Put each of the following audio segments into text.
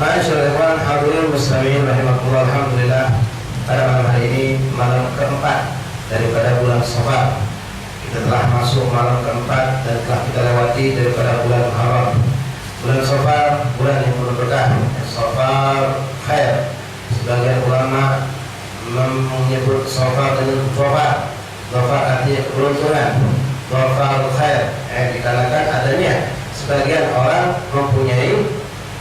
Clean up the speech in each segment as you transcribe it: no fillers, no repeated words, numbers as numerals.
Masyaallah ikhwan hadirin muslimin rahimakumullah, alhamdulillah pada malam hari ini malam keempat daripada bulan Safar. Kita telah masuk malam keempat dan telah kita lewati daripada bulan Muharram. Bulan Safar bulan yang penuh berkah, Safar khair. Sebagian ulama menyebut Safar dengan Dhafar. Dhafar artinya keberuntungan, Dhafar khair, dikarenakan adanya sebagian orang mempunyai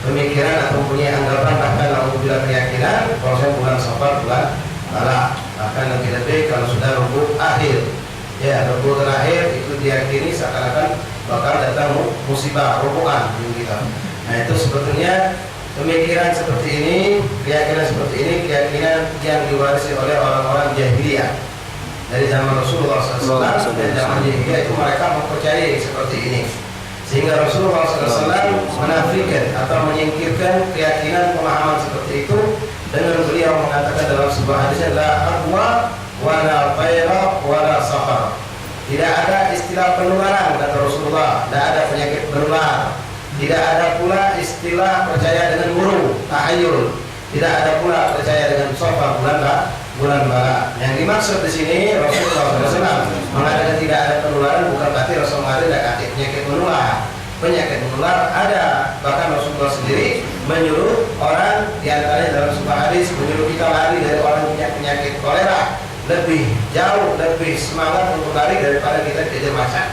pemikiran atau mempunyai anggapan bahkan apabila keyakinan bahwa bulan Safar bulan bala, bahkan lebih kalau sudah rukuk akhir, ya rukuk terakhir itu diyakini seakan-akan bakal datang musibah rukukan kita. Nah itu sebetulnya pemikiran seperti ini, keyakinan seperti ini, keyakinan yang diwarisi oleh orang-orang jahiliyah dari zaman Rasulullah SAW dan zaman jahiliyah itu mereka mempercayai seperti ini. Sehingga Rasulullah SAW menafikan atau menyingkirkan keyakinan pemahaman seperti itu dengan beliau mengatakan dalam sebuah hadisnya la aqwa wala tayra wala safar. Tidak ada istilah penularan kata Rasulullah, tidak ada penyakit menular. Tidak ada pula istilah percaya dengan burung, tahayul. Tidak ada pula percaya dengan safar bulan bala. Yang dimaksud di sini Rasulullah SAW mengatakan tidak ada penularan bukan berarti Rasulullah tidak ada penyakit menular. Penyakit menular ada, bahkan Rasulullah sendiri menyuruh orang di antaranya dalam sebuah hadis menyuruh kita lari dari orang yang punya penyakit kolera, lebih jauh, lebih semangat untuk lari daripada kita kejar macan.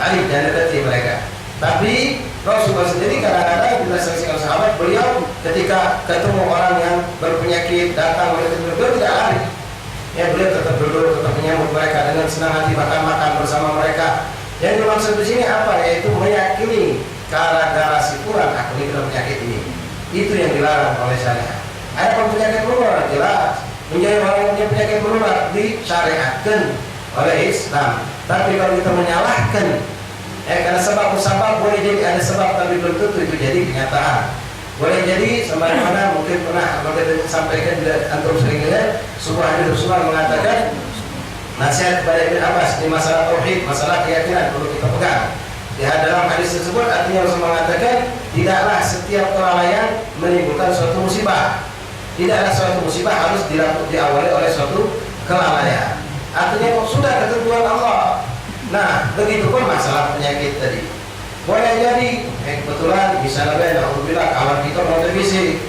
Lari dan dekati mereka. Tapi Rasulullah sendiri kadang-kadang bila saksikan sahabat beliau ketika ketemu orang yang berpenyakit datang beliau tidak lari. Ya beliau tetap duduk, tetap menyambut mereka dengan senang hati, makan bersama mereka. Yang dimaksud di sini apa? Yaitu meyakini gara-gara si kurang aku ini kena penyakit ini. Itu yang dilarang oleh syariat. Ada penyakit menular jelas. Menjadi orang yang punya penyakit menular disyariatkan oleh Islam. Tapi kalau kita menyalahkan karena sebab musabab boleh jadi ada sebab tapi belum tentu itu jadi kenyataan. Boleh jadi sebagaimana mungkin pernah kita sampaikan bila antum sering lihat sebuah hadis Rasulullah mengatakan nasihat kepada Ibn Abbas di masalah tauhid, masalah keyakinan perlu kita pegang. Di dalam hadis tersebut artinya Rasul mengatakan tidaklah setiap kelalaian menimbulkan suatu musibah. Tidaklah suatu musibah harus diawali oleh suatu kelalaian. Artinya sudah ketentuan Allah. Nah, begitu pun masalah penyakit tadi. Boleh jadi, kebetulan misalnya alhamdulillah kawan kita mau televisi,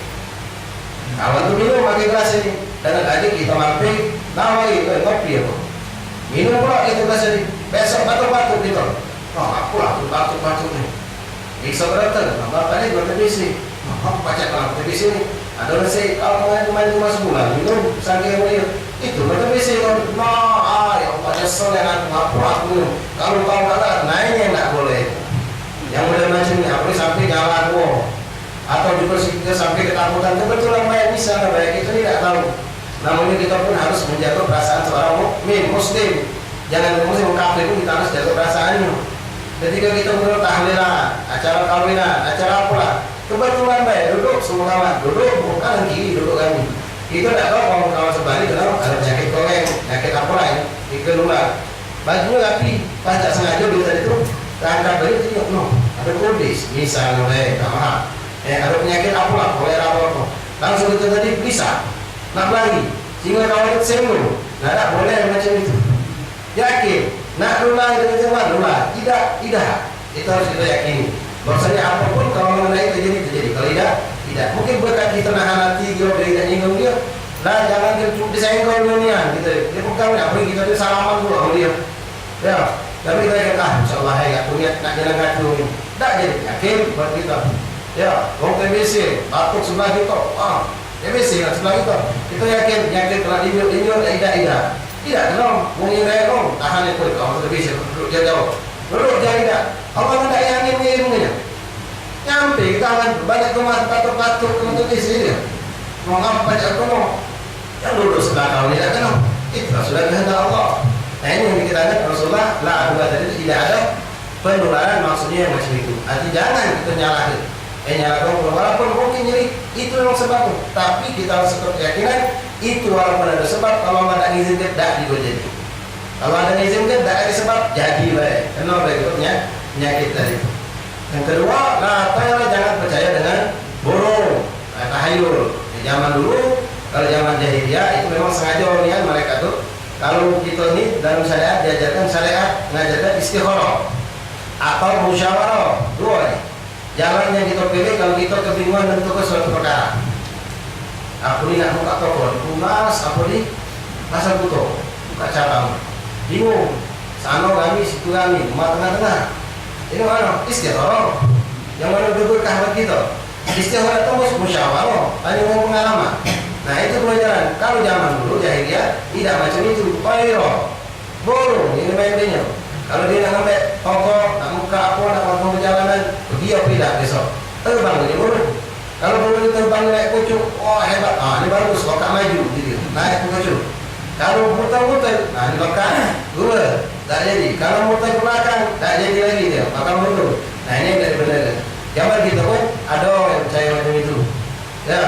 kawan itu minum pakai gelas ini, dan adik kita mampir, nawai kopi ya, minum pula itu gelas ini, besok batuk-batuk gitu. Oh, aku lah batuk-batuk nih. Bisa berdatang, bapaknya buat televisi, baca kalau televisi ini, ada nasi kalau main cuma sebulan minum sampai mulai. Itu betul bisa ya Allah nyesel yang aku kalau kau kata naiknya nggak boleh. Yang boleh macam ini apa sampai nyala atau juga sampai ketakutan kebetulan banyak bisa baik itu tidak tahu. Namun kita pun harus menjaga perasaan seorang mukmin muslim. Jangan muslim kafir pun kita harus jaga perasaannya. Ketika kita menurut tahlilan, acara kawinan, acara apalah, kebetulan baik duduk semua kawan duduk bukan kiri duduk kami. Itu tidak tahu kalau sebalik kenapa ada penyakit koleng, penyakit apa lain, ikan ular. Bajunya rapi, pas tak sengaja dia tadi tu terangkat balik tengok no, ada kondis, misalnya kamar, ada penyakit apa lah, kolera apa, langsung kita tadi bisa nak lagi, sehingga kawan itu sembuh. Nah, tak boleh macam itu. Yakin, nak lulah dengan jemaah lulah, tidak, itu harus kita yakini. Bahwasanya apapun kalau mengenai terjadi. Kalau tidak. Mungkin berkat kita nahan hati dia dari dan nyinggung dia. Lah jangan dia disenggol dunia gitu. Dia bukan apa kita dia salaman dulu sama dia. Ya, tapi kita kata insyaallah ya punya nak jalan kaki. Tak jadi yakin buat kita. Ya, orang TBC batuk sebelah kita. TBC sebelah kita. Kita yakin kalau dia tidak. Tidak dong, mungkin saya dong tahan itu kalau TBC duduk jauh. Duduk tidak. Allah tidak yakin ilmunya. Nyampe kawan banyak rumah batuk-batuk untuk di sini. Mau ngapa aja kamu? Yang duduk sebelah kau tidak kenal. Itu sudah kehendak Allah. Nah ini yang dikatakan Rasulullah lah dua tadi itu tidak ada penularan maksudnya yang macam itu. Artinya jangan kita nyalahin. Nyalakan walaupun mungkin jadi itu memang sebabnya. Tapi kita harus keyakinan itu walaupun ada sebab kalau ada izin tidak juga jadi. Kalau ada izin tidak ada sebab jadi baik. Kenapa berikutnya penyakit tadi. Yang kedua, jangan percaya dengan burung. zaman dulu, kalau zaman jahiliyah itu memang sengaja orangnya mereka tuh. Kalau kita ini dalam syariat diajarkan syariat mengajarkan istikharah atau musyawarah, dua nih. Jalan yang kita pilih kalau kita kebingungan menentukan suatu perkara. Aku ini nak buka toko, mas, aku ini pasar butuh, buka cabang, bingung. Sana kami, situ kami, rumah tengah-tengah. Ini mana? Istikharah. Yang mana berberkah bagi kita? Istikharah itu musyawarah, tanya pengalaman. Nah itu pelajaran. Kalau zaman dulu jahiliyah tidak macam itu. Pairo, borong ini mainnya. Kalau dia nak ambil toko, nak buka apa, nak lakukan perjalanan, dia tidak besok. Terbang ini borong. Kalau borong terbang naik kucuk, oh hebat. Ah ini bagus, lokak maju, gitu. Naik kucuk. Kalau muter-muter, nah ini lokak dua, tak jadi. Kalau muter ke belakang, tak jadi lagi dia. Maka mundur. Nah ini tidak benar. Zaman kita pun ada yang percaya macam itu. Ya.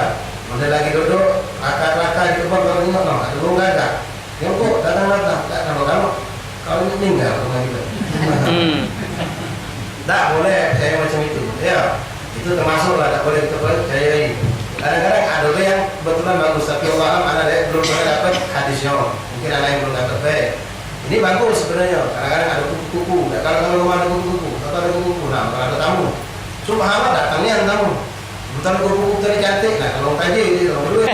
Mana lagi duduk, akar-akar di kebun kalau tengok, ada burung gagak. Yang kok datang-datang, kalau meninggal rumah kita. Tak boleh percaya macam itu. Ya, itu termasuklah tak boleh kita percayai. Kadang-kadang ada yang betulan bagus, tapi Allah ada yang belum pernah dapat hadisnya. Mungkin ada yang belum dapat baik. Ini bagus sebenarnya. Kadang-kadang ada kuku-kuku. Kalau rumah ada kuku-kuku, atau ada kuku-kuku, nah kalau ada tamu, subhanallah datangnya tamu. Bukan kupu-kupu tadi cantik, nah kalau kaji dia orang berdua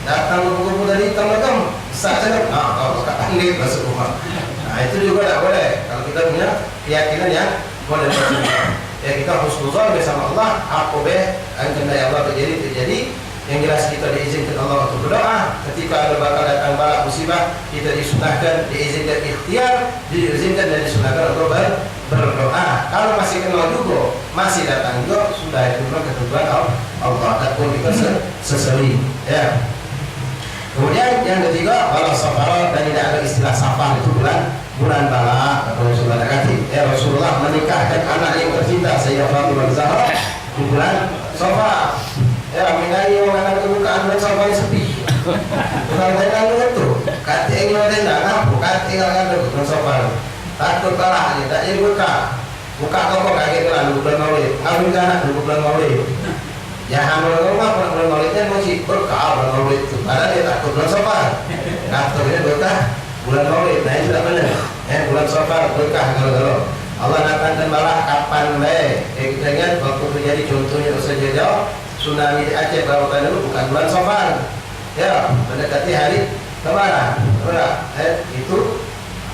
datang kupu-kupu tadi hitam-hitam, besar sangat, kalau kata ini masuk rumah. Nah itu juga tak boleh. Kalau kita punya keyakinan yang boleh ya kita husnuzon bersama Allah, apa yang kehendaki Allah terjadi. Yang jelas kita diizinkan Allah untuk berdoa. Ketika ada bakal datang bala musibah, kita disunahkan, diizinkan ikhtiar, diizinkan dan disunahkan untuk berdoa. Kalau masih kenal juga, masih datang juga, sudah itu ketentuan Allah. Ataupun kita sesali. Ya. Kemudian yang ketiga, bala safar, dan tidak ada istilah safar itu bulan bala. Rasulullah kata, Rasulullah menikahkan anak yang tercinta Sayyidah Fatimah Zahra di bulan Safar. Ya, mengenai orang anak kebukaan bulan Safar sepi. Bukan tenda itu, kata yang tenda, ngapu, kata yang ada bulan Safar. Takut kalah, tak jadi buka toko kaget bulan Maulid, ngawin anak bulan Maulid. Ya hamil rumah bulan Maulidnya masih berkah bulan Maulid itu, padahal dia takut bulan Safar. Ngaturnya berkah bulan Maulid, nah itu tidak benar. Bulan Safar berkah kalau Allah nakkan malah kapan kita ingat waktu terjadi contohnya saja jauh tsunami di Aceh beberapa tahun lalu bukan bulan Safar. Ya, mendekati hari Lebaran. Itu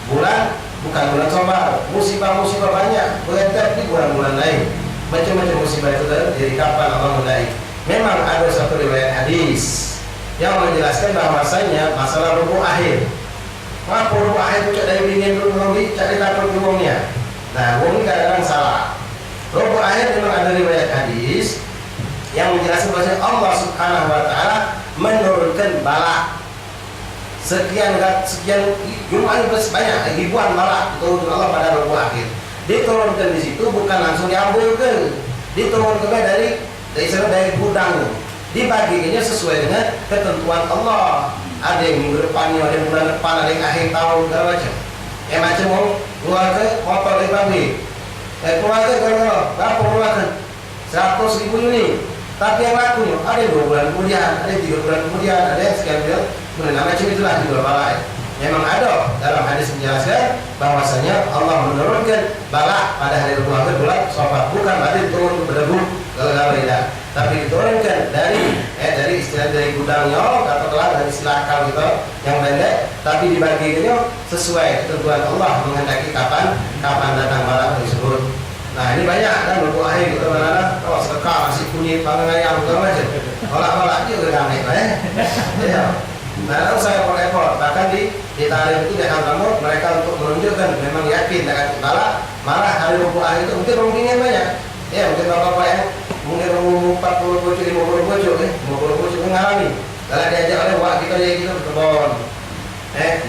bulan bukan bulan Safar. Musibah-musibah banyak beredar di bulan-bulan lain. Macam-macam musibah itu dari kapan Allah mulai. Memang ada satu riwayat hadis yang menjelaskan bahwasanya masalah rubuh akhir. Apa rubuh akhir itu cak dari dingin dulu nanti cak dapat uangnya. Nah, uang ini kadang-kadang salah. Rubuh akhir memang ada riwayat hadis yang menjelaskan bahwa Allah Subhanahu wa taala menurunkan bala sekian jumlahnya banyak ribuan bala turun Allah pada rubuh akhir. Diturunkan di situ bukan langsung diambilkan, diturunkan dari gudang, dibaginya sesuai dengan ketentuan Allah. Ada yang minggu depannya, ada yang bulan depan, ada yang akhir tahun segala macam. Macam mau keluar ke motor dari pabrik, keluar ke berapa keluarkan 100.000 unit. Tapi yang lakunya ada 2 bulan kemudian, ada 3 bulan kemudian, ada yang sekian bulan macam itulah jual bala. Memang ada dalam hadis menjelaskan bahwasanya Allah menurunkan bala pada hari bulan Safar, bukan berarti turun berdebu kalau tidak, tapi diturunkan dari istilah dari gudangnya katakanlah dari silakal gitu yang pendek, tapi dibaginya sesuai ketentuan Allah menghendaki kapan datang bala tersebut. Nah ini banyak kan buku akhir gitu mana sedekah nasi kunyit pangan ayam segala macam olah juga ramai ya. Nah saya repot bahkan di tarikh itu di Hadramaut mereka untuk menunjukkan memang yakin dengan bala malah hari buku akhir itu mungkin banyak ya, mungkin bapak yang mungkin 40 bocor 50 bocor 50 bocor mengalami kalau diajak oleh wak kita jadi kita berkebun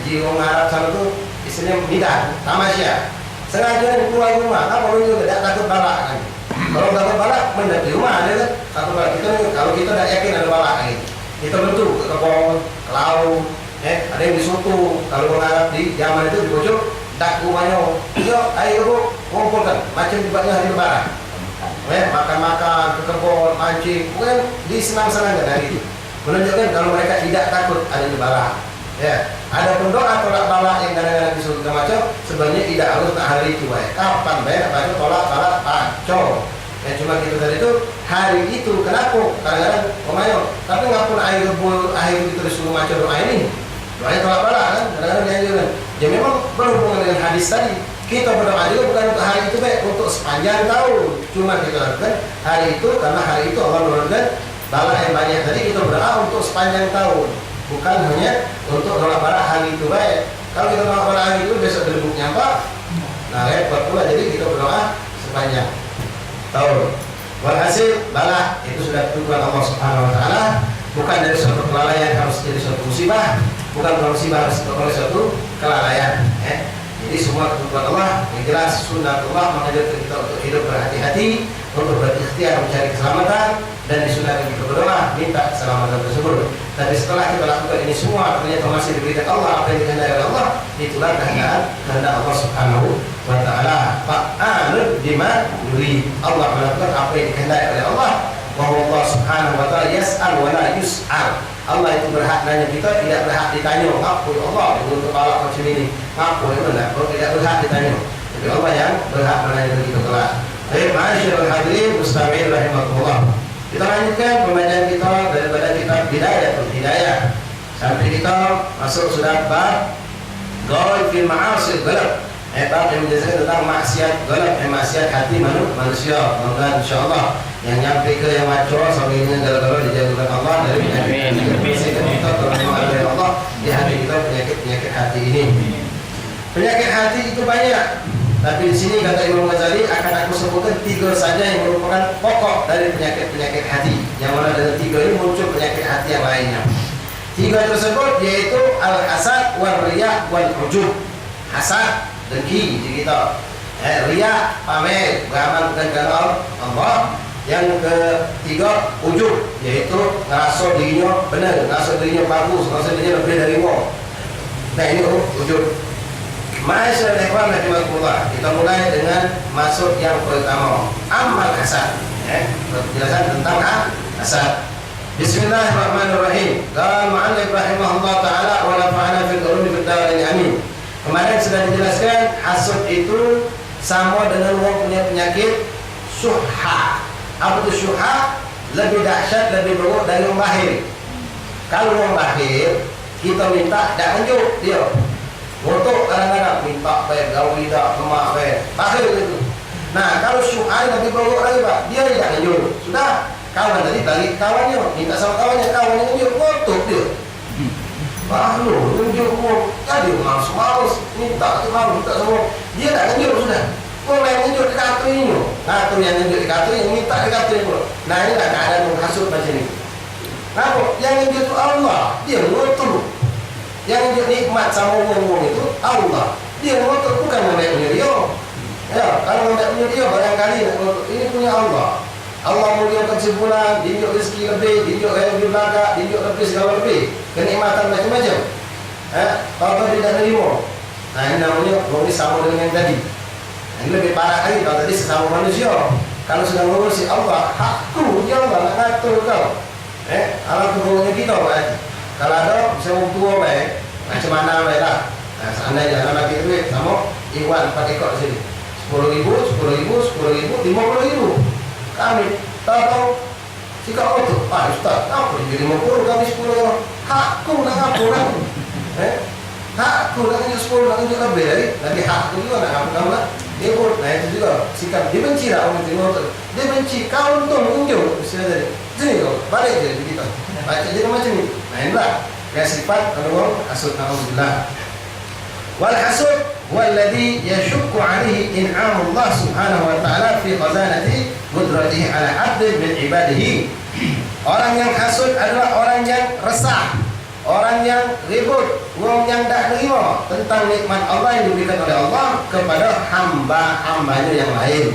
di orang Arab sana tuh istilahnya bidah tamasya sengaja keluar rumah, apa juga tidak takut balak kan? Kalau takut balak, mendak di rumah ada kan? Takut balak kita kalau kita tidak yakin ada balak gitu. Kita bentuk ke kebun, ke laut, ada yang di soto. Kalau mengharap di zaman itu di pojok, tak rumahnya, ayo bu, kumpulkan, macam dibuatnya hari Lebaran. makan-makan, ke kebun, mancing, bukan disenang-senangkan hari itu. Menunjukkan kalau mereka tidak takut adanya bala. Ya, ada pun doa tolak bala yang kadang-kadang disuruh segala macam, sebenarnya tidak harus tak hari itu baik. Kapan baik? Baik tolak bala paco. Ya cuma kita tadi itu hari itu kenapa? Kadang-kadang pemain, tapi ngapun akhir itu disuruh macam doa ini. Doanya tolak bala kan? Kadang-kadang dianjurkan. Ya memang berhubungan dengan hadis tadi. Kita berdoa juga bukan untuk hari itu baik, untuk sepanjang tahun. Cuma kita lakukan hari itu karena hari itu Allah menurunkan bala yang banyak. Tadi kita berdoa untuk sepanjang tahun, bukan hanya untuk nolak bala hari itu baik. Kalau kita nolak bala hari itu besok derbuknya apa? Nah repot pula. Jadi kita berdoa sepanjang tahun. Walhasil bala itu sudah tentukan Allah Subhanahu Wa Taala, bukan dari suatu kelalaian harus jadi suatu musibah, bukan musibah harus oleh suatu kelalaian. Jadi semua ketentuan Allah yang jelas sunnah Allah mengajarkan kita untuk hidup berhati-hati, untuk berikhtiar mencari keselamatan, dan disunahkan kita berdoa minta keselamatan tersebut. Tapi setelah kita lakukan ini semua ternyata masih diberikan Allah apa yang dikehendaki oleh Allah, itulah kehendak Allah Subhanahu Wa Taala. Fa'alun bima yurid. Allah melakukan apa yang dikehendaki oleh Allah. Wa Allah Subhanahu Wa Taala yas'al wa la yus'al. Allah itu berhak nanya, kita tidak berhak ditanya. Ngaku ya Allah untuk balak macam ini. Ngaku ya Allah, tidak berhak ditanya. Tapi Allah yang berhak menanya kita kelak. Baik, ma'asyiral hadirin mustami'in rahimakumullah. Kita lanjutkan pembacaan kita daripada kitab Bidayatul Hidayah sampai kita masuk sudah bab Gaul fil ma'asil galab. Bab yang menjelaskan tentang maksiat galab, maksiat hati manusia. Mudah-mudahan insyaallah yang nyampe ke yang maco sampai ini gara-gara dijauhkan Allah dari penyakit kita terutama dari Allah di hati kita, penyakit hati ini. Penyakit hati itu banyak. Tapi di sini kata Imam Ghazali akan aku sebutkan 3 saja yang merupakan pokok dari penyakit hati. Yang mana dari 3 ini muncul penyakit hati yang lainnya. 3 tersebut yaitu al-hasad, wal riya, wal ujub. Hasad, dengki di kita. Riya, pamer, beramal dengan Allah. Yang ketiga ujub, yaitu ngerasa dirinya benar, ngerasa dirinya bagus, ngerasa dirinya lebih dari Allah. Nah ini ujub. Ma'asyiral ikhwan rahimakumullah. Kita mulai dengan masuk yang pertama, amal hasad. Penjelasan tentang hasad. Bismillahirrahmanirrahim. Qala mu'allif rahimahullah taala wa nafa'ana fil ulumi fid darin amin. Kemarin sudah dijelaskan hasad itu sama dengan orang punya penyakit syuhha. Apa itu syuhha? Lebih dahsyat, lebih buruk dari orang bahir. Kalau orang bahir kita minta tak lanjut dia. Untuk kadang-kadang minta baik, gawi tak, kemak baik, bahir itu. Nah kalau syuhai lebih buruk lagi pak, dia tidak lanjut. Sudah, kawan tadi tarik kawannya, minta sama kawannya lanjut, ngotot dia. Baru lanjut, jadi malas, minta semua. Dia tak lanjut sudah. Orang yang lanjut di kartu ini, kartu yang lanjut di kartu yang minta di kartu ini. Nah inilah keadaan menghasut macam ini. Kenapa? Yang lanjut itu Allah, dia ngotot. Yang dia nikmat sama umum itu Allah. Dia ngotot bukan punya dia. Ya, kalau punya dia barangkali ini punya Allah. Allah muliakan sebulan, dinjuk rezeki lebih, dinjuk lebih belaka, dinjuk lebih segala lebih, kenikmatan macam-macam. Kalau tidak terima. Nah ini namanya ini sama dengan yang tadi. Ini lebih parah lagi kalau tadi sesama manusia. Kalau sudah mengurusi Allah, hakku dia Allah nak ngatur kau. Allah keburukannya kita berarti. Kalau ada bisa tua baik, macam mana baik lah. Nah, seandainya anak bagi duit sama Iwan 4 ekor sini, 10.000, 50.000. Kami tahu sikap auto. Pak Ustaz, apa jadi 50 kami 10 orang. Hakku nak ngatur kan? Hakku nak tunjuk 10, nak tunjuk lebih lagi hakku juga nak ngatur kamu lah. Dia pun, nah itu juga sikap dia benci lah orang itu ngotot. Dia benci kau untung tunjuk istilah tadi. Sini kau balik je di kita. Baca jadi macam ni. Nah inilah yang sifat kalau hasud naudzubillah. Wal hasud walladhi yashukku alaihi in'am Allah subhanahu wa ta'ala fi khazanati qudratihi ala 'abdin min ibadihi. Orang yang hasud adalah orang yang resah, orang yang ribut, orang yang tak terima tentang nikmat Allah yang diberikan oleh Allah kepada hamba-hambanya yang lain.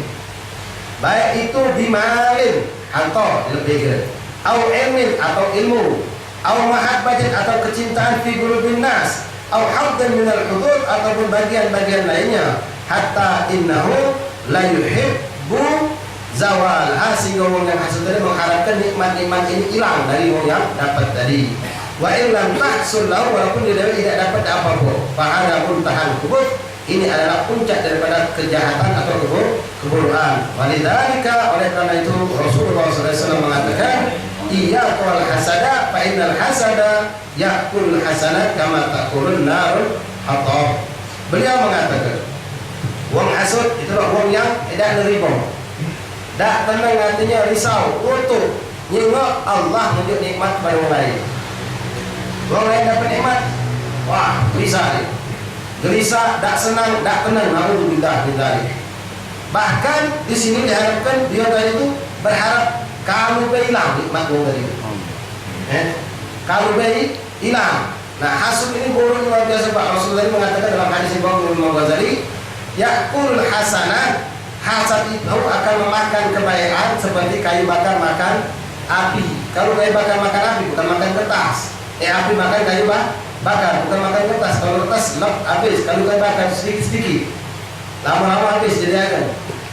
Baik itu bimalin atau lebih au ilmin atau ilmu, au mahabbatin atau kecintaan fi qulubin nas, au haddan min al-hudud ataupun bagian-bagian lainnya, hatta innahu la yuhibbu zawal, sehingga orang yang hasud tadi mengharapkan nikmat-nikmat ini hilang dari orang yang dapat tadi. Wa illam tahsul lahu, walaupun dia tidak dapat apa-apa, fahada muntahan kubur, ini adalah puncak daripada kejahatan atau keburukan. Walidzalika, oleh karena itu Rasulullah SAW mengatakan, iyyaqal hasada fa innal hasada ya'kul hasanat kama ta'kulun narul hatab. Beliau mengatakan, wong hasud itulah wong yang tidak nerima, tak tenang hatinya, risau, kutuk, nyingok Allah menunjuk nikmat pada orang lain. Orang lain dapat nikmat, wah gelisah, gelisah, tak senang, tak tenang. Naudzubillah min dzalik. Bahkan di sini diharapkan dia tadi itu berharap kalau hilang nikmat orang tadi. Kalau hilang. Nah, hasud ini buruk luar biasa. Pak Rasulullah mengatakan dalam hadis Imam Ghazali, ya'kul hasanat, hasad itu akan memakan kebaikan seperti kayu bakar makan api. Kalau kayu bakar makan api bukan makan kertas. Api makan kayu bakar bukan makan kertas. Kalau kertas habis, kalau kayu bakar sedikit-sedikit, lama-lama habis jadi akan.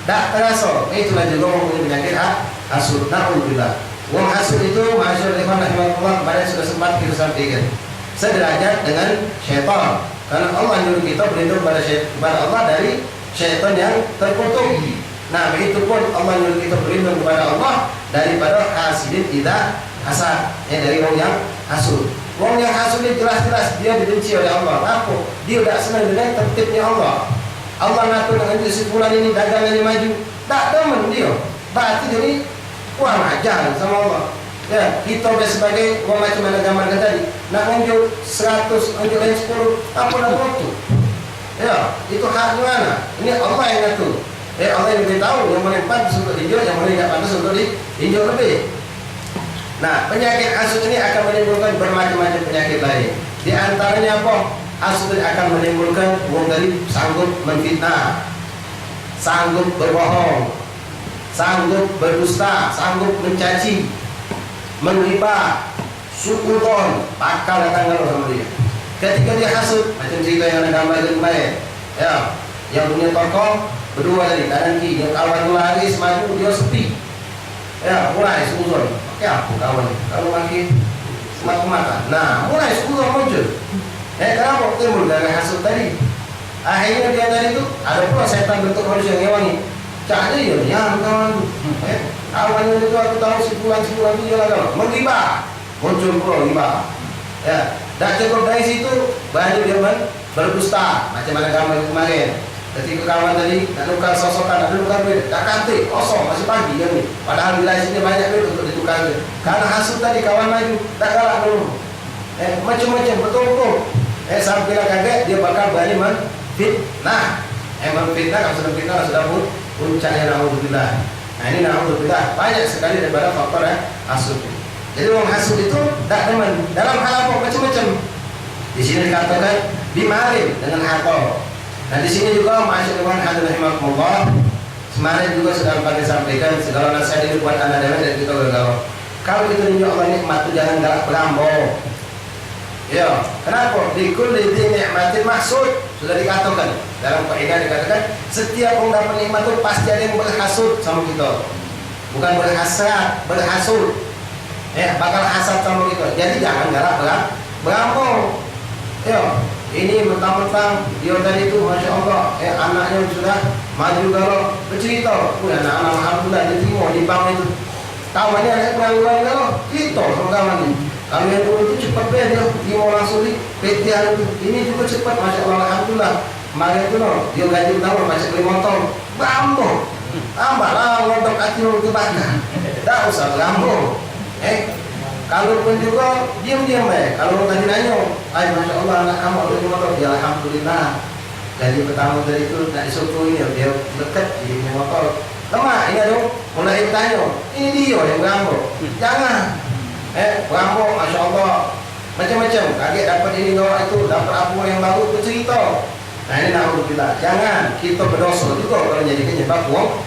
Tak terasa. Itulah juga mempunyai penyakit hasud. Naudzubillah. Wong hasud itu masyaallah iman rahimahullah kemarin sudah sempat kita sampaikan, sederajat dengan syaitan. Karena Allah nyuruh kita berlindung kepada Allah dari syaitan yang terkutuk. Nah, begitu pun Allah nyuruh kita berlindung kepada Allah daripada hasidin idza hasad, dari orang yang hasud. Orang yang hasud itu jelas-jelas dia dibenci oleh Allah. Apa? Dia tidak senang dengan tertibnya Allah. Allah ngatur dengan kesimpulan ini dagangannya maju, tak demen dia. Berarti jadi kurang ajar sama Allah. Ya, kita sebagai orang macam mana gambarkan tadi, nak unjuk 100, unjuk 10, apa nak waktu? Ya, itu hak mana? Ini Allah yang ngatur. Allah yang beritahu yang mana yang pantas untuk diinjak, yang mana yang tidak pantas untuk diinjak lebih. Nah, penyakit hasud ini akan menimbulkan bermacam-macam penyakit lain. Di antaranya apa? Hasud ini akan menimbulkan wong dari sanggup menfitnah, sanggup berbohong, sanggup berdusta, sanggup mencaci, menghibah, sukudon, bakal datang kalau sama dia. Ketika dia hasud, macam cerita yang ada gambar kemarin, ya, yang punya tokoh berdua tadi, kanan kiri, yang kawan lari semaju dia sepi, ya, mulai sukudon. Oke, aku kawan, kalau lagi semata mata, nah, mulai sukudon muncul. Kenapa timbul dari hasud tadi? Akhirnya dia tadi itu ada pula setan bentuk manusia yang ngewangi. Cak dia yang kawan, kawannya itu aku tahu sebulan itu jalan kawan, menggibah, muncul pula gibah. Ya, dah cukup dari situ, banyak dia berdusta, macam mana gambar kemarin. Ketika kawan tadi nak tukar sosokan, ada tukar duit, tak kantik, kosong, masih pagi ya nih. Padahal wilayah sini banyak duit untuk ditukar duit. Karena hasud tadi kawan maju, tak galak dulu. Macam-macam betul-betul. Sampailah kaget dia bakal berani menfitnah. Menfitnah kalau sudah fitnah sudah puncaknya naudzubillah. Nah, ini naudzubillah banyak sekali daripada faktor hasud. Jadi orang hasud itu tak demen dalam hal apa macam-macam. Di sini dikatakan bimarin dengan harta. Nah, di sini juga masyaallah hadirin semarin juga sudah kami sampaikan segala nasihat itu buat anak dan kita bergaul. Kalau kita tunjuk Allah nikmat itu jangan galak berambau. Ya, kenapa? Dikul lidhi nikmatin maksud. Sudah dikatakan dalam kaidah dikatakan setiap orang dapat nikmat itu pasti ada yang berhasud sama kita. Bukan berhasad, berhasud. Bakal hasad sama kita. Jadi jangan galak berambau. Ya, ini mentang-mentang dia tadi itu masya Allah, anaknya sudah maju kalau bercerita, anak-anak alhamdulillah diterima di bank itu. Kawannya ada pengangguran kalau kita sama kawan ini. Kalau yang dulu itu cepat dia mau langsung di PT itu. Ini juga cepat, masya Allah, alhamdulillah. Kemarin itu dia gaji utama masih beli motor, bambu, tambah lah motor kacil ke bakar. Tak usah bambu. Kalaupun juga diam-diam kalau tadi nanya, masya Allah anak kamu ada di motor, ya alhamdulillah. Gaji pertama dari itu nak disuruh ini dia dekat di motor. Lemah ini dong, mulai tanya, ini dia yang bambu. Jangan. Berampok, masya Allah, macam-macam. Kaget dapat ini orang itu, dapat apa yang baru bercerita. Nah ini naudzubillah. Jangan kita berdosa juga kalau jadi penyebab uang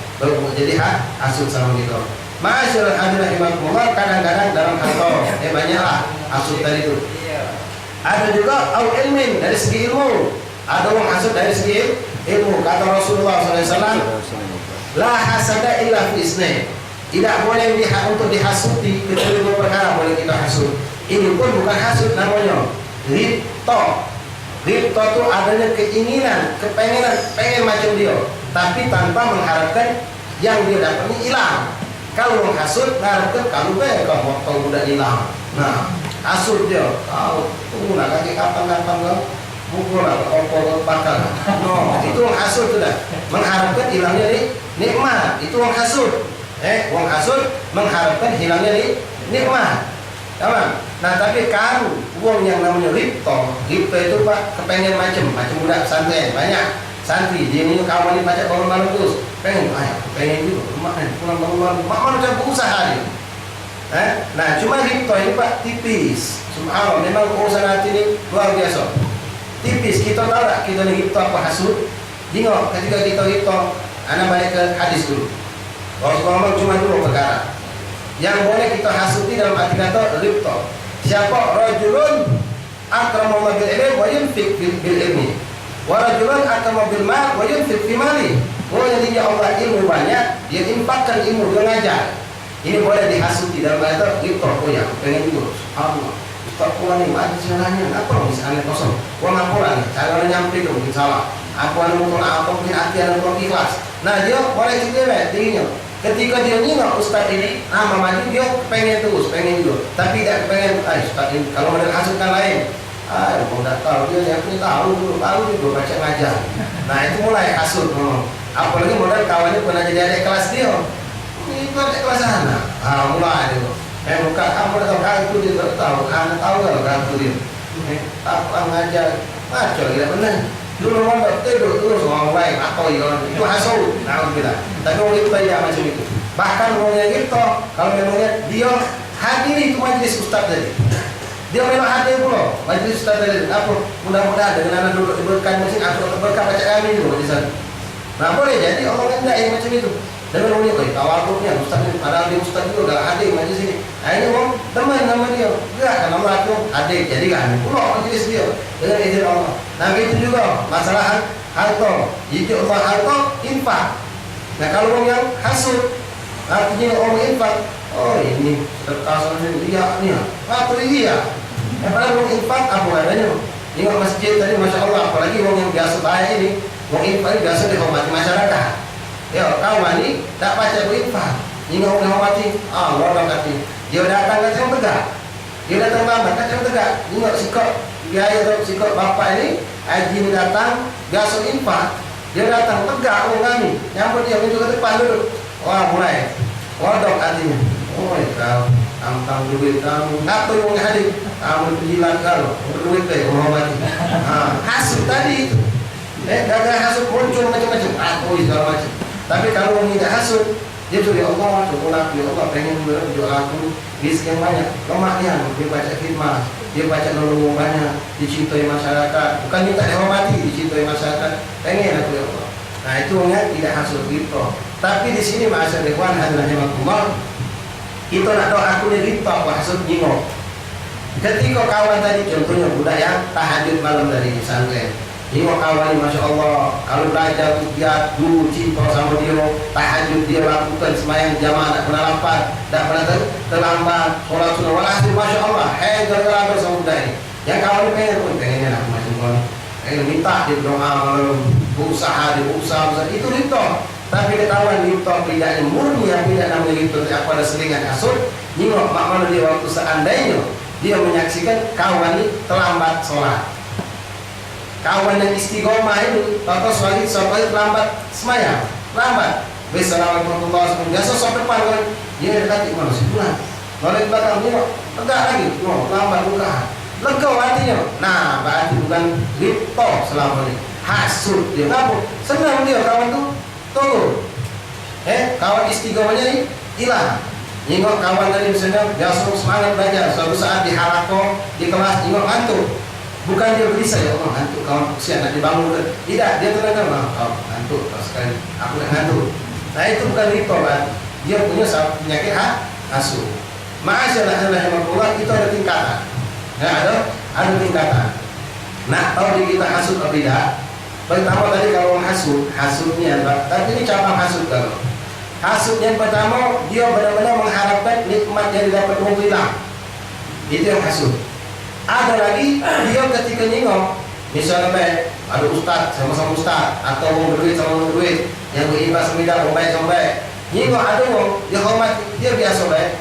jadi hasud sama kita. Masyaallah hadirin rahimakumullah, kadang-kadang dalam kantor banyaklah hasud tadi itu. Ada juga au ilmin dari segi ilmu. Ada orang hasud dari segi ilmu. Kata Rasulullah SAW, La hasada illa fi isnain. Tidak boleh untuk dihasuti kecuali dua perkara boleh kita hasut. Ini pun bukan hasut namanya ripto. Ripto itu adanya keinginan, kepengenan, pengen macam dia, tapi tanpa mengharapkan yang dia dapat ini hilang. Kalau menghasut, mengharapkan kalau waktu udah hilang. Nah, hasut dia, tunggu lah kaki kapan-kapan kau pukul lah, kopol bakal. No, itu menghasut sudah. Mengharapkan hilangnya nikmat, itu menghasut. Wong hasud mengharapkan hilangnya nikmat. Nah, tapi kalau wong yang namanya ripto itu Pak kepengen macam budak santri banyak santri dia ini kawan ini baca bangun malam terus pengen juga pulang bangun malam mana coba usaha dia. Nah, cuma ripto ini Pak tipis. Subhanallah, memang urusan hati ini luar biasa. Tipis. Kita tahu tak kita ni ripto apa hasud? Tengok ketika kita ripto, anak balik ke hadis dulu. Rasulullah cuma dua perkara yang boleh kita hasuti dalam arti kata ripto. Siapa? Rajulun akrama bil ilmi wa yunfiq bil ilmi, wa rajulun akrama bil mal wa yunfiq fi mali. Orang yang Allah ilmu banyak, dia infakkan ilmu, dia ngajar. Ini boleh dihasuti dalam arti kata ripto. Oh ya, pengen juga. Subhanallah. Ustaz pulang ni, ada sebenarnya apa misalnya kosong? Wong ngapuran, cara nyampe tu mungkin salah. Aku anu mungkin apa mungkin hati anu ikhlas. Nah, dia boleh juga tingginya. Ketika dia nengok ustaz ini, maju dia pengen terus, pengen juga. Tapi tidak pengen, ustaz ini kalau model hasutkan lain, mau tak tahu dia yang punya tahu juga baca ngajar. Nah, itu mulai hasut. Apalagi model kawannya pernah jadi adik kelas dia. Ini adik kelas anak. Mulai dia. Bukan kamu tahu kan itu dia tahu, anak tahu kalau kan itu dia. Tak ngajar, macam tidak benar. Dulu mondok tidur terus orang lain atau itu hasut. Nah, kita. Tapi orang itu tidak macam itu. Bahkan orang yang itu kalau memangnya dia hadiri itu majlis ustaz tadi. Dia memang hadir pula majlis ustaz tadi. Apa? Mudah-mudahan dengan anak duduk berkat mesin atau berkat baca kami itu di sana. Nah, boleh jadi orang enggak yang macam itu. Dan orang dia tawaduknya ustaz ini padahal dia ustaz juga dah hadir majlis ini. Nah, ini orang teman nama dia. Enggak kan nama aku hadir jadikan pula majlis dia dengan izin Allah. Nah, begitu juga masalah harta. Jika Allah harta infak. Nah, kalau orang yang hasud artinya orang infak, oh ini terkasar dia ni atau dia. Padahal orang infak apa adanya. Tengok masjid tadi Masya Allah, apalagi orang yang biasa bahaya ini, orang infak ini biasa dihormati masyarakat. Ya, kawan ni tak baca berinfak. Tengok orang dihormati, Allah berkati. Dia datang kat yang tegak. Dia datang lambat kat yang tegak. Tengok sikap biaya atau sikap bapak ini, haji ni datang, biasa infak. Dia datang tegak orang kami. Nyambut dia menuju ke depan dulu. Wah, mulai. Kodok hatinya. Oh, kau tentang duit kamu. Apa yang mau hadir? Kamu penjilat kau. Berduit deh, menghormati. Hasut tadi itu. Gagal hasut muncul macam-macam. Aku segala macam. Tapi kalau orang tidak hasut, dia suruh ya Allah, syukur ya Allah, pengen jual aku rezeki yang banyak. Lemahnya, dia baca khidmat, dia baca nolong banyak, dicintai masyarakat. Bukan minta dihormati, dicintai masyarakat. Pengen aku ya Allah. Nah, itu orang tidak hasut gitu. Tapi di sini ma'asyar ikhwan hadirin rahimakumullah, kita nak tahu aku ni rita apa hasut nyingok. Ketika kawan tadi contohnya budak yang tahajud malam dari pesantren. Tengok kawan ni Masya Allah, kalau belajar dia dulu cinta sama dia, tahajud dia lakukan semayang jamaah, tak pernah lapar, tak pernah terlambat, sholat sunnah, walhasil Masya Allah, gara-gara sama budak ni. Yang kawan ni pengennya nak macam kau ni, pengen minta dia berdoa malam, berusaha, itu rita. Tapi ketahuan rita tidaknya murni, yang tidak namanya rita, apa ada selingan hasut. Tengok mak mana dia waktu seandainya dia menyaksikan kawan ni terlambat sholat. Kawan yang istiqomah itu, atau suami terlambat semayang, terlambat. Wassalamualaikum warahmatullahi wabarakatuh. Biasa sampai depan kan, dia dekat mana sih pulang. Lalu di belakang dia tegak lagi, terlambat buka. Lega hatinya. Nah, berarti bukan ripto selama ini. Hasut dia, ngapa? Senang dia kawan tu turun. Kawan istiqomahnya ini hilang. Tengok kawan tadi misalnya biasa semangat belajar, suatu saat di halaqah, di kelas, tengok ngantuk. Bukan dia gelisah, ya Allah ngantuk, kawan usia nak dibangun ke? Tidak, dia terangkan, kau ngantuk, kau sekali, aku nak ngantuk. Nah, itu bukan rito kan? Dia punya penyakit hasut. Ma'asyarah rahimahullah, itu ada tingkatan. Ya, ada tingkatan. Nah, tahu di kita hasut atau tidak? Pertama tadi kalau hasut, hasutnya, tapi ini cabang hasut kalau Hasud yang pertama, dia benar-benar mengharapkan nikmat yang didapat orang hilang. Itu yang hasud. Ada lagi, dia ketika nyingok, misalnya ada ustaz sama-sama ustaz, atau orang berduit sama orang berduit, yang berimbas semida, orang baik sama baik. Nyingok ada orang, dia hormat, dia biasa baik.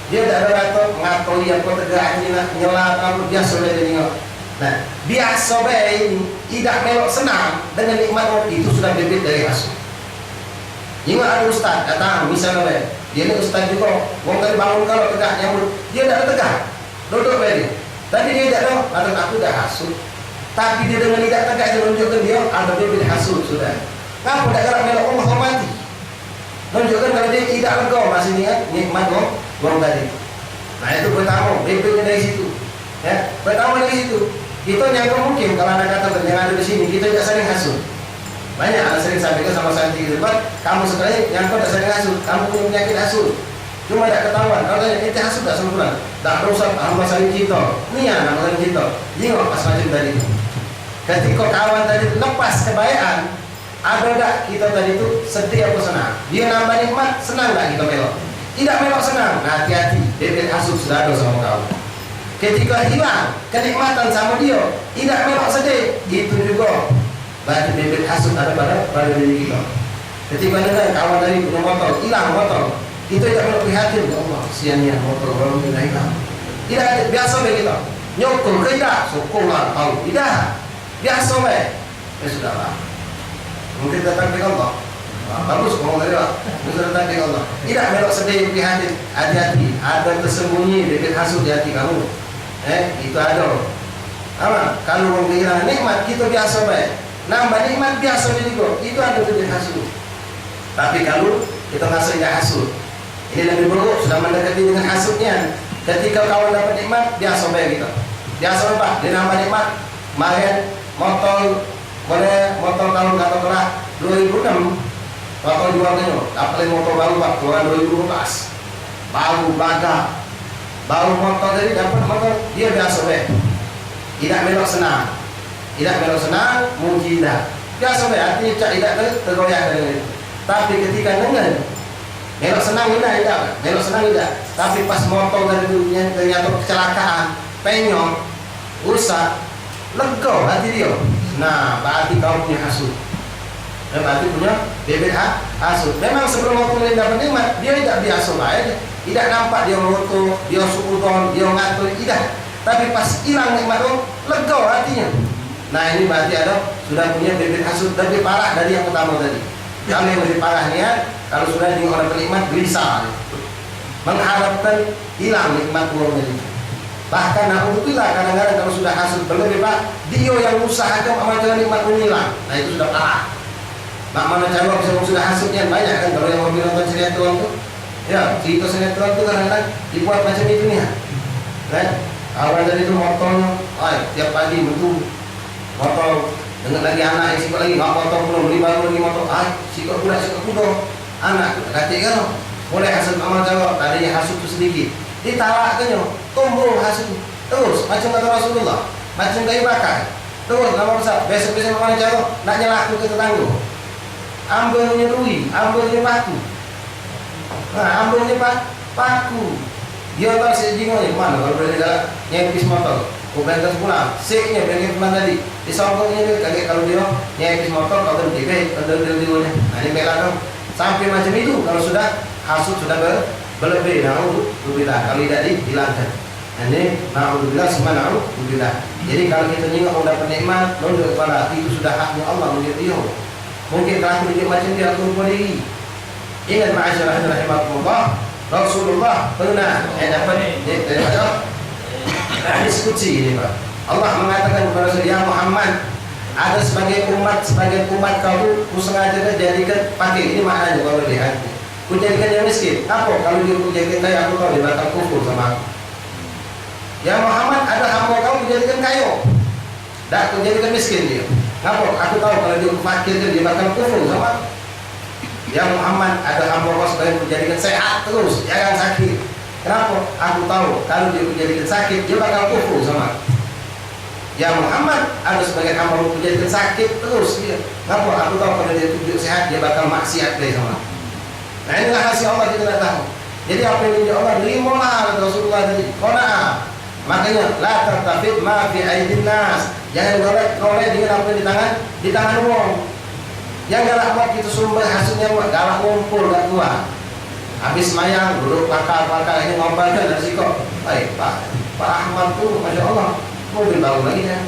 Dia tak ada rata mengakui yang kau tegak ini nak nyela kamu, biasa baik dia nyingok. Nah, biasa baik ini tidak melok senang dengan nikmat orang itu sudah bibit dari hasud. Nyingok ada ustaz datang, misalnya dia ni ustaz juga, orang kali bangun kalau tegak nyambut, dia tak ada tegak, duduk baik dia. Tapi dia tak tahu, kata aku dah hasud. Tapi dia dengan tidak tegak, dia menunjukkan dia ada bibit hasud sudah. Kenapa tak gerak melok Allah hormati? Menunjukkan kalau dia tidak lega masih ni nikmat orang tadi. Nah itu pertama, bibitnya dari situ. Ya, pertama dari situ. Kita nyangka mungkin kalau anda kata yang ada di sini, kita tidak sering hasud. Banyak anda sering sampaikan sama saya di depan, kamu sebenarnya nyangka tidak sering hasud, kamu punya penyakit hasud. Cuma tidak ketahuan. Kalau tanya, itu hasud tak sempurna. Tak rusak hamba saling cinta. Ni ya nama saling cinta. Jingok pas macam tadi itu. Ketika kawan tadi itu lepas kebaikan, ada tak kita tadi itu sedih apa senang? Dia nambah nikmat, senang tak kita melok? Tidak melok senang. Nah, hati-hati. Bibit hasud sudah ada sama kau. Ketika hilang kenikmatan sama dia, tidak melok sedih. Itu juga berarti bibit hasud ada pada diri kita. Ketika dengar kawan tadi punya motor, hilang motor, kita tidak melok prihatin. Ya Allah, kesiannya motor orang tidak hilang. Tidak biasa bagi kita. Nyokol ke tidak? Syukurlah tahu. Tidak. Biasa baik. Ya sudahlah. Mungkin datang dengan Allah. Bagus ngomong tadi Pak. Mungkin datang dengan Allah. Tidak melok sedih prihatin. Hati-hati. Ada tersembunyi bibit hasud di hati kamu. Itu ada. Apa? Kalau orang kehilangan nikmat, kita biasa baik. Nambah nikmat biasa juga. Itu ada bibit hasud. Tapi kalau kita merasa tidak hasud, ini lebih buruk, sudah mendekati dengan hasudnya. Ketika kawan dapat nikmat, biasa baik kita. Biasa Pak. Dia nambah nikmat. Kemarin motor boleh motor tahun kata kelah 2006 motor jualnya apalagi motor baru Pak keluaran 2012 baru belakang baru motor tadi dapat motor dia biasa baik tidak melok senang mujilah biasa baik artinya cak tidak tergoyah dengan itu. Tapi ketika dengan melok senang tidak tapi pas motor tadi yang ternyata kecelakaan penyok rusak lega hati dia. Nah, berarti kau punya hasud. Dan berarti punya bibit hasud. Memang sebelum waktu dapat nikmat, dia tidak biasa baik. Tidak nampak dia mengutuk, dia suudon, dia ngatur, tidak. Tapi pas hilang nikmat itu, lega hatinya. Nah, ini berarti ada sudah punya bibit hasud lebih parah dari yang pertama tadi. Kalau yang lebih parahnya, kalau sudah di orang penikmat gelisah, mengharapkan hilang nikmat uang tadi. Bahkan alhamdulillah kadang-kadang kalau sudah hasud berlebih Pak, dia yang usahakan amal jalan nikmat hilang. Nah itu sudah parah. Mak mana cara bisa sudah hasudnya banyak kan kalau yang mau nonton sinetron itu, ya cerita sinetron itu kadang-kadang dibuat macam itu nih. Kan? Awal dari itu motornya, tiap pagi betul motor dengan lagi anak yang sikap lagi nggak motor belum beli baru lagi motor, sikap kuda anak kata kan, boleh hasud amal jalan tadinya hasud itu sedikit. Ditalakkannya tumbuh hasud terus macam kata Rasulullah macam kayu bakar terus nama besar besok-besok mana cara nak nyelaku ke tetangga ambilnya duri ambilnya paku ambilnya paku dia tahu si jinggonya mana kalau boleh negara nyepis motor berangkat pulang seknya berangkat pulang tadi disongkongnya dia kaget kalau dia nyepis motor kalau dia kendel-kendel nah ini belakang sampai macam itu kalau sudah hasud sudah berlebih, na'udzubillah kalau tidak dihilangkan. Ini na'udzubillah semua na'udzubillah. Jadi kalau kita nyingok dapat nikmat, menunjuk kepada itu sudah haknya Allah menjadi dia. Mungkin kalau aku macam dia aku lupa diri. Ingat ma'asyarah rahimahullah, Rasulullah pernah dapat daripada hadis qudsi ini Pak. Allah mengatakan kepada saya Muhammad, ada sebagai umat kau sengaja jadikan pakai ini maknanya kalau lihat. Ku jadikan dia miskin. Apa? Kalau dia ku jadikan kaya, aku tahu dia bakal kufur sama aku. Ya Muhammad, ada hamba kau jadikan kaya, dah ku jadikan miskin dia. Kenapa? Aku tahu kalau dia fakir dia bakal kufur sama aku. Ya Muhammad, ada hamba kau supaya ku jadikan sehat terus, jangan sakit. Kenapa? Aku tahu kalau dia ku jadikan sakit, dia bakal kufur sama aku. Ya Muhammad, ada sebagian hamba ku jadikan sakit terus dia. Kenapa? Aku tahu kalau dia tunjuk sehat, dia bakal maksiat sama aku. Nah inilah hasil Allah kita tidak tahu. Jadi apa yang dijanji Allah, terimalah kata Rasulullah tadi. Qanaah. Makanya la tartafid ma fi aidin nas. Jangan golek dengan apa yang di tangan umum. Yang galak buat kita sumber hasilnya buat galak ngumpul gak kuat. Habis mayang duduk pakar ini ngombalkan dari siko. Baik Pak Ahmad tuh Masya Allah mobil baru lagi ya.